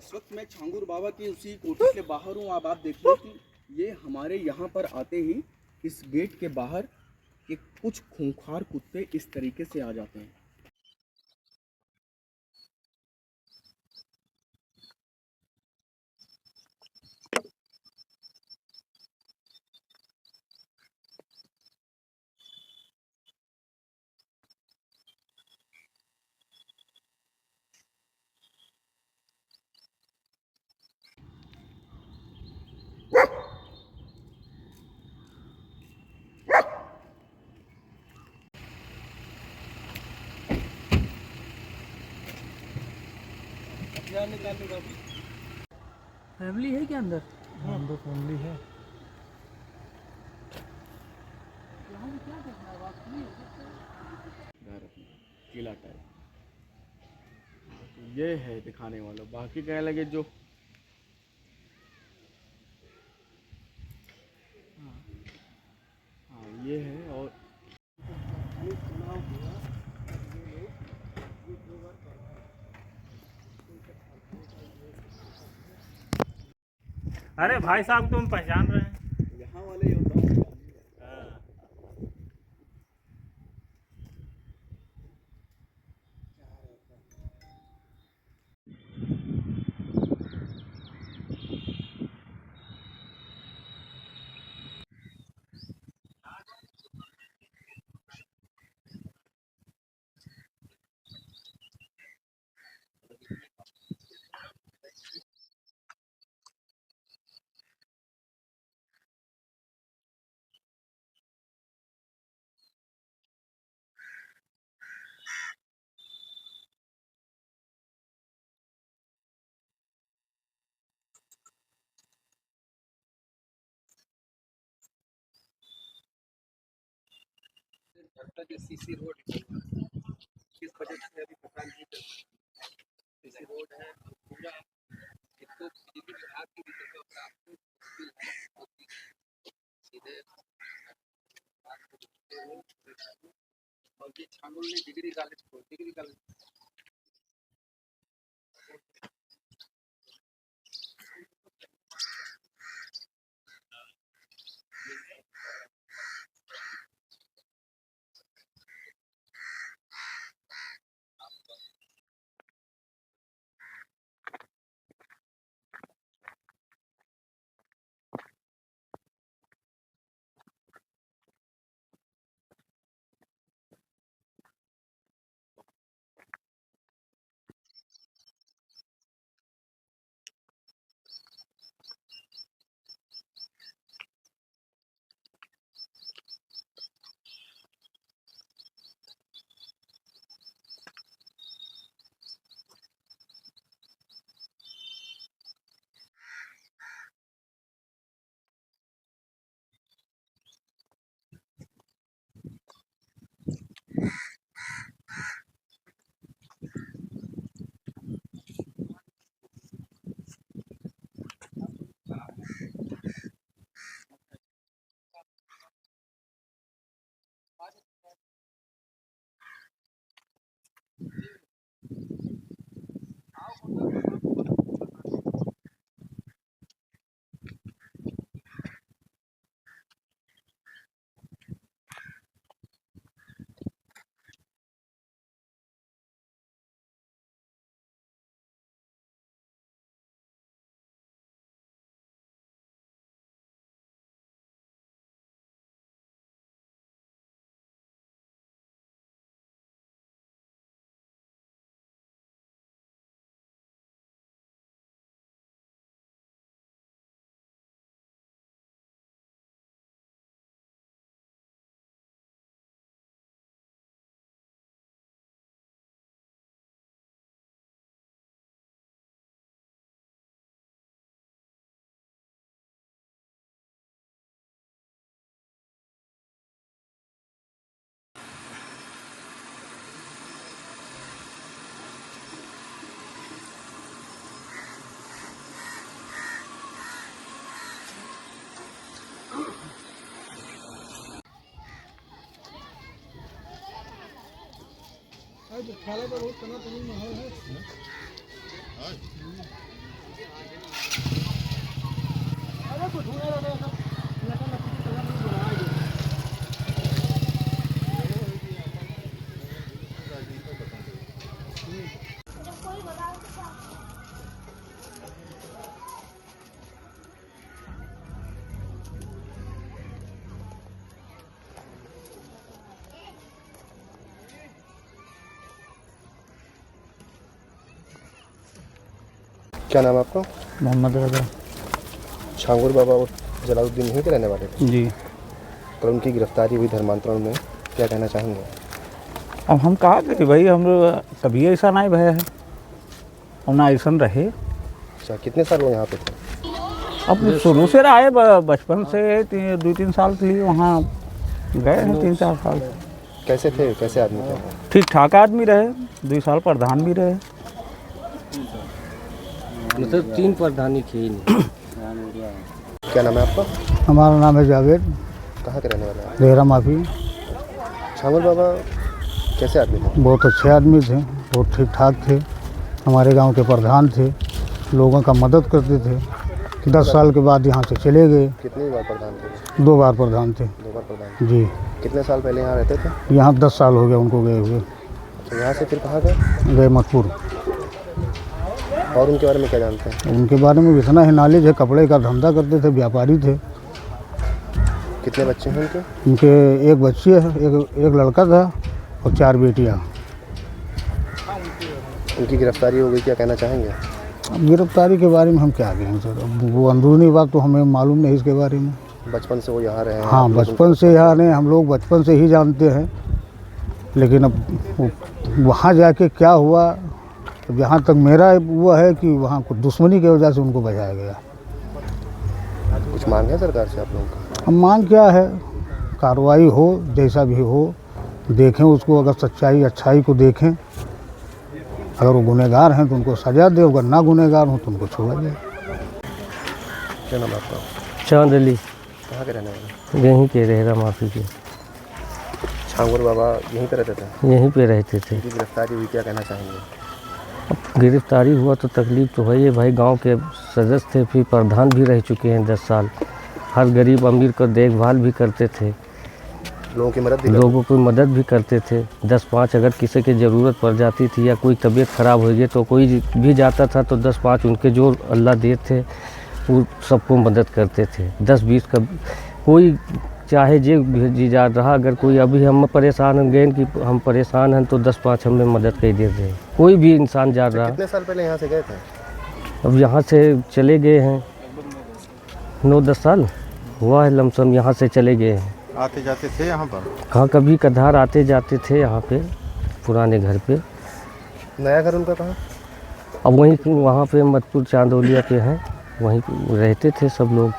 इस वक्त मैं छांगुर बाबा की उसी कोठी के बाहर हूँ। अब आप देखिए कि ये हमारे यहाँ पर आते ही इस गेट के बाहर ये कुछ खूंखार कुत्ते इस तरीके से आ जाते हैं। फैमिली है क्या अंदर? अंदर फैमिली है। यहाँ पे क्या देखना है? बात नहीं घर अपना किला टाइप ये है दिखाने वाला। बाकी कहने लगे जो हाँ ये है। और अरे भाई साहब तुम पहचान रहे हैं? यहाँ वाले योद्धाओं को सीसी रोड किस वजह से अभी पता नहीं चल रहा। सीसी रोड है पूरा। एक तो बिजली विभाग की भी देखो आपको मुश्किल है सीधे और ये छांगुर ने डिग्री कॉलेज खेला तो बहुत तना माहौल है। क्या नाम है आपका? मोहम्मद रजा। छांगुर बाबा और जलालुद्दीन यहीं के रहने वाले थे, जी। पर उनकी गिरफ्तारी हुई धर्मांतरण में, क्या कहना चाहेंगे? अब हम कहा कि भाई हम कभी ऐसा नहीं भय है और ना ऐसा रहे। अच्छा, कितने साल वो यहाँ पे थे? अब शुरू से रहे, बचपन से 2-3 साल के लिए वहाँ गए हैं, 3-4 साल। कैसे थे, कैसे आदमी थे? ठीक ठाक आदमी रहे, 2 साल प्रधान भी रहे। मतलब 3 प्रधानी थी। क्या नाम है आपका? हमारा नाम है जावेद। कहाँ के रहने वाले हैं? देहरा माफी। छांगुर बाबा कैसे आदमी थे? बहुत अच्छे आदमी थे, बहुत ठीक ठाक थे। हमारे गांव के प्रधान थे, लोगों का मदद करते थे। 10 साल के बाद यहाँ से चले गए। कितनी बार प्रधान थे? 2 बार प्रधान थे। 2 बार प्रधान। जी। कितने साल पहले यहाँ रहते थे? यहाँ 10 साल हो गए उनको गए हुए। तो यहाँ से फिर कहाँ गए? गए मथुर। और उनके बारे में क्या जानते हैं? उनके बारे में इतना ही नॉलेज है, कपड़े का धंधा करते थे, व्यापारी थे। कितने बच्चे हैं उनके? उनके 1 बच्ची है, एक लड़का था और 4 बेटियाँ। उनकी गिरफ्तारी हो गई, क्या कहना चाहेंगे? अब गिरफ्तारी के बारे में हम क्या कहें सर, अब वो अंदरूनी बात तो हमें मालूम नहीं इसके बारे में। बचपन से वो यहाँ रहे हैं? हाँ, बचपन से यहाँ नहीं, हम लोग बचपन से ही जानते हैं। लेकिन अब वहाँ जाके क्या हुआ, जहाँ तक मेरा वो है कि वहाँ कुछ दुश्मनी की वजह से उनको बचाया गया। कुछ मांग है सरकार से आप लोगों का? अब मांग क्या है, कार्रवाई हो, जैसा भी हो, देखें उसको, अगर सच्चाई अच्छाई को देखें। अगर वो गुनहगार हैं तो उनको सजा दे, अगर ना गुनहगार हो तो उनको छोड़ा जाए। क्या नाम है आपका? चांद अली। कहाँ के रहने वाले? यहीं के देहरा माफी के। छांगुर बाबा यहीं पे रहते थे? यहीं पे रहते थे। उनकी गिरफ्तारी हुई, क्या कहना चाहेंगे? अब गिरफ्तारी हुआ तो तकलीफ़ तो है ये भाई, गांव के सदस्य थे, फिर प्रधान भी रह चुके हैं 10 साल। हर गरीब अमीर को देखभाल भी करते थे, लोगों की मदद भी लोगों की मदद भी करते थे। 10-5 अगर किसी की ज़रूरत पड़ जाती थी या कोई तबीयत ख़राब हो गई तो कोई भी जाता था तो 10-5 उनके जो अल्लाह दे थे वो सबको मदद करते थे। 10-20 का कोई चाहे जी जा रहा, अगर कोई अभी हम परेशान हैं गए कि हम परेशान हैं तो 10-5 हमें मदद कर देते हैं। कोई भी इंसान जा रहा। कितने साल पहले यहाँ से गए थे? अब यहाँ से चले गए हैं 9-10 साल हुआ है लमसम, यहाँ से चले गए हैं। आते जाते थे यहाँ पर? हाँ, कभी कधार आते जाते थे यहाँ पे, पुराने घर पे। नया घर उनका कहाँ? अब वहीं वहाँ पे मधुपुर चांदौलिया पे हैं, वहीं रहते थे सब लोग।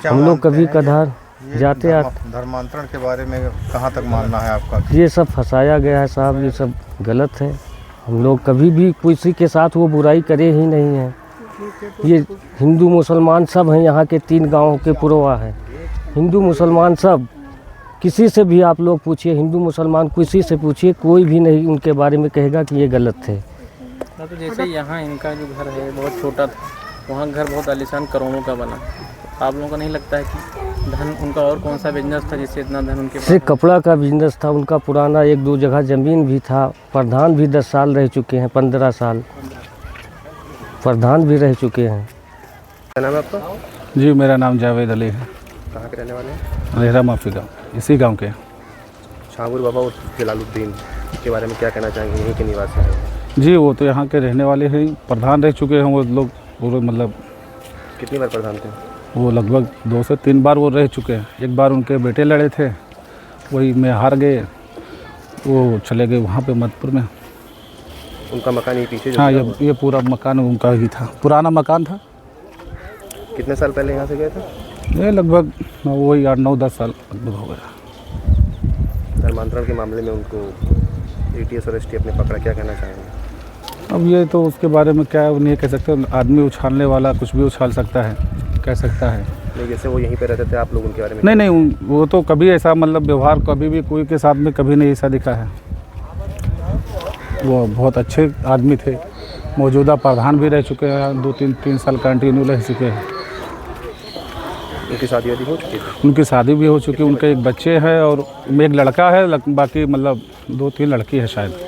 हम लोग कभी कधार जाते आते। धर्मांतरण के बारे में कहाँ तक मानना है आपका? ये सब फंसाया गया है साहब, ये सब गलत है। हम लोग कभी भी किसी के साथ वो बुराई करे ही नहीं है। ये हिंदू मुसलमान सब हैं, यहाँ के 3 गाँव के पुरवा है। हिंदू मुसलमान सब, किसी से भी आप लोग पूछिए, हिंदू मुसलमान किसी से पूछिए, कोई भी नहीं उनके बारे में कहेगा कि ये गलत थे। तो जैसे यहाँ इनका जो घर है बहुत छोटा था, वहाँ घर बहुत आलीशान करोड़ों का बना। आप लोगों को नहीं लगता है कि धन उनका और कौन सा बिजनेस था जिससे इतना धन उनके पास? सिर्फ कपड़ा का बिजनेस था उनका, पुराना 1-2 जगह ज़मीन भी था। प्रधान भी 10 साल रह चुके हैं, 15 साल प्रधान भी रह चुके हैं। क्या नाम है आपका? जी, मेरा नाम जावेद अली है। कहाँ के रहने वाले हैं? देहरा माफी गाँव, इसी गांव के। छांगुर बाबा और जलालुद्दीन के बारे में क्या कहना चाहेंगे? यहीं के निवासी हैं? जी, वो तो यहाँ के रहने वाले हैं, प्रधान रह चुके हैं वो लोग पूरे, मतलब कितनी बार प्रधान थे? वो लगभग 2 से 3 बार वो रह चुके हैं। एक बार उनके बेटे लड़े थे, वही में हार गए, वो चले गए वहाँ पे मधुपुर में। उनका मकान ये पीछे जो हाँ, था, ये पूरा मकान उनका ही था, पुराना मकान था। कितने साल पहले यहाँ से गए थे? ये लगभग वही 8-9-10 साल लगभग हो गया। धर्मांतरण के मामले में उनको ATS और STF ने पकड़ा, क्या कहना चाहेंगे? अब ये तो उसके बारे में क्या नहीं कह सकते, आदमी उछालने वाला कुछ भी उछाल सकता है, कह सकता है। नहीं, जैसे वो यहीं पे रहते थे, आप लोग उनके बारे में? नहीं, वो तो कभी ऐसा मतलब व्यवहार कभी भी कोई के साथ में कभी नहीं ऐसा दिखा है। वो बहुत अच्छे आदमी थे, मौजूदा प्रधान भी रह चुके हैं, 2-3 साल कंटिन्यू रह चुके हैं। उनकी शादी वादी हो चुकी थी? उनकी शादी भी हो चुकी है, उनके एक बच्चे हैं और एक लड़का है, बाकी मतलब 2-3 लड़की है शायद।